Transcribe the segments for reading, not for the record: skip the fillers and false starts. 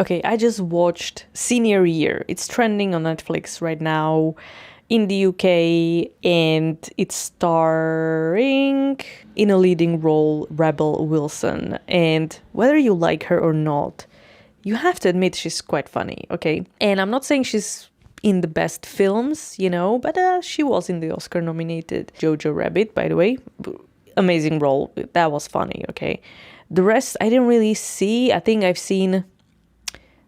Okay, I just watched Senior Year. It's trending on Netflix right now in the UK, and it's starring in a leading role Rebel Wilson. And whether you like her or not, you have to admit she's quite funny, okay? And I'm not saying she's in the best films, but she was in the Oscar nominated Jojo Rabbit, by the way. Amazing role. That was funny, okay? The rest I didn't really see. I think I've seen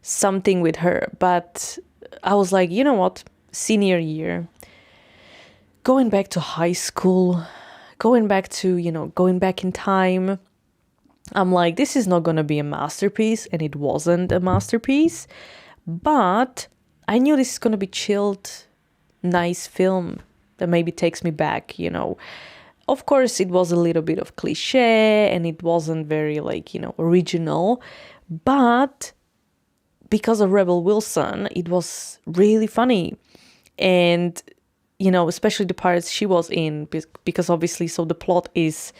something with her, but I was like, you know what? Senior year, going back to high school, going back in time. I'm like, this is not gonna be a masterpiece, and it wasn't a masterpiece, but I knew this is gonna be chilled, nice film that maybe takes me back. Of course, it was a little bit of cliche, and it wasn't very original, but because of Rebel Wilson, it was really funny. And, especially the parts she was in, because obviously, so the plot is,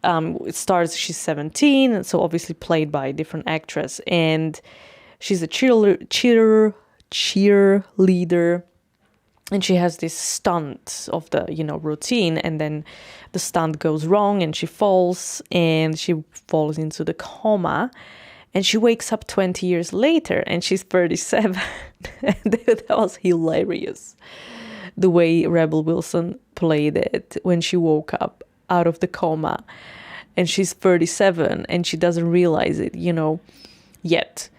it starts, she's 17, and so obviously played by a different actress. And she's a cheerleader, and she has this stunt of the, routine, and then the stunt goes wrong, and she falls into the coma. And she wakes up 20 years later and she's 37. That was hilarious. The way Rebel Wilson played it when she woke up out of the coma. And she's 37 and she doesn't realize it, yet.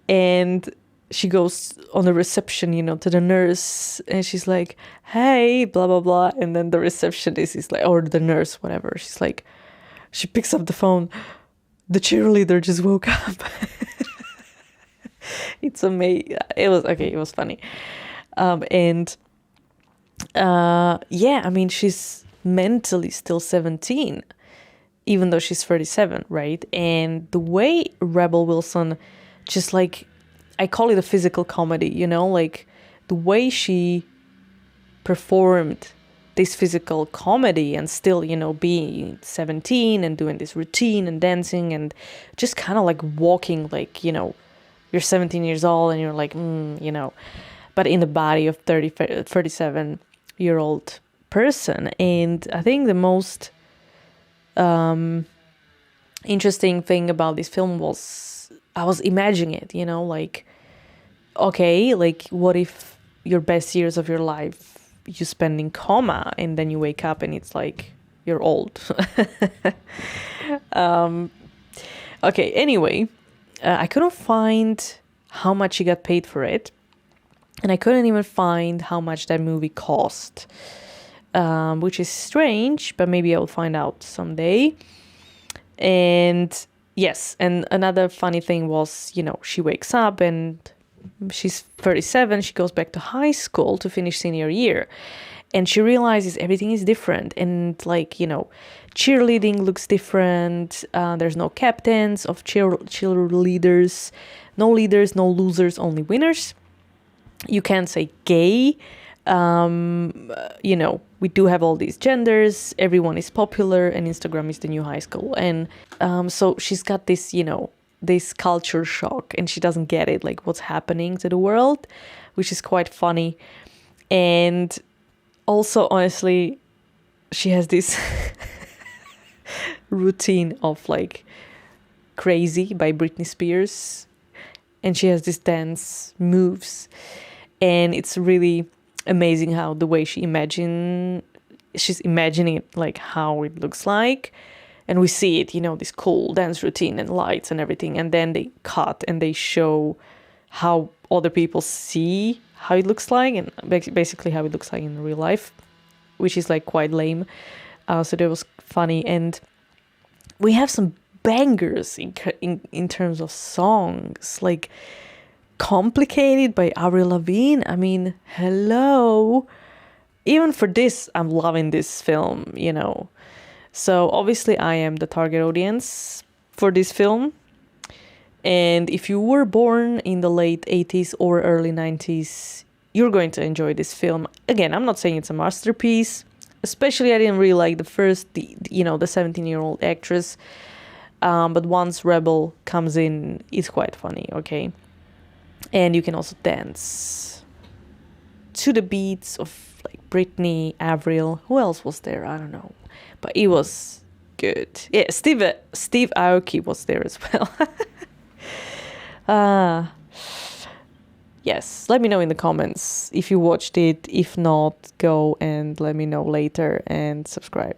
And she goes on the reception, to the nurse. And she's like, hey, blah, blah, blah. And then the receptionist is like, or the nurse, whatever. She's like, she picks up the phone. The cheerleader just woke up. It's amazing. It was funny. She's mentally still 17, even though she's 37, right? And the way Rebel Wilson, just I call it a physical comedy, the way she performed this physical comedy and still, being 17 and doing this routine and dancing and just kind of walking you're 17 years old and you're but in the body of 37-year-old person. And I think the most interesting thing about this film was I was imagining it, what if your best years of your life you spend in coma and then you wake up and it's you're old. Anyway, I couldn't find how much she got paid for it, and I couldn't even find how much that movie cost, which is strange, but maybe I'll find out someday. And yes, and another funny thing was, she wakes up and she's 37, she goes back to high school to finish senior year, and she realizes everything is different, and cheerleading looks different. There's no captains of cheerleaders, no leaders, no losers, only winners. You can't say gay. We do have all these genders, everyone is popular, and Instagram is the new high school. And so she's got this, this culture shock, and she doesn't get it, what's happening to the world, which is quite funny. And also, honestly, she has this routine of Crazy by Britney Spears, and she has this dance moves, and it's really amazing how the way she's imagining it, how it looks like. And we see it, this cool dance routine and lights and everything. And then they cut and they show how other people see how it looks like, and basically how it looks like in real life, which is quite lame. So that was funny. And we have some bangers in terms of songs, Complicated by Avril Lavigne. I mean, hello. Even for this, I'm loving this film, So obviously I am the target audience for this film. And if you were born in the late 80s or early 90s, you're going to enjoy this film. Again, I'm not saying it's a masterpiece. Especially I didn't really like the 17-year-old actress. But once Rebel comes in, it's quite funny, okay? And you can also dance to the beats of like Britney, Avril. Who else was there? I don't know. But it was good. Yeah, Steve Aoki was there as well. Yes, let me know in the comments if you watched it. If not, go and let me know later and subscribe.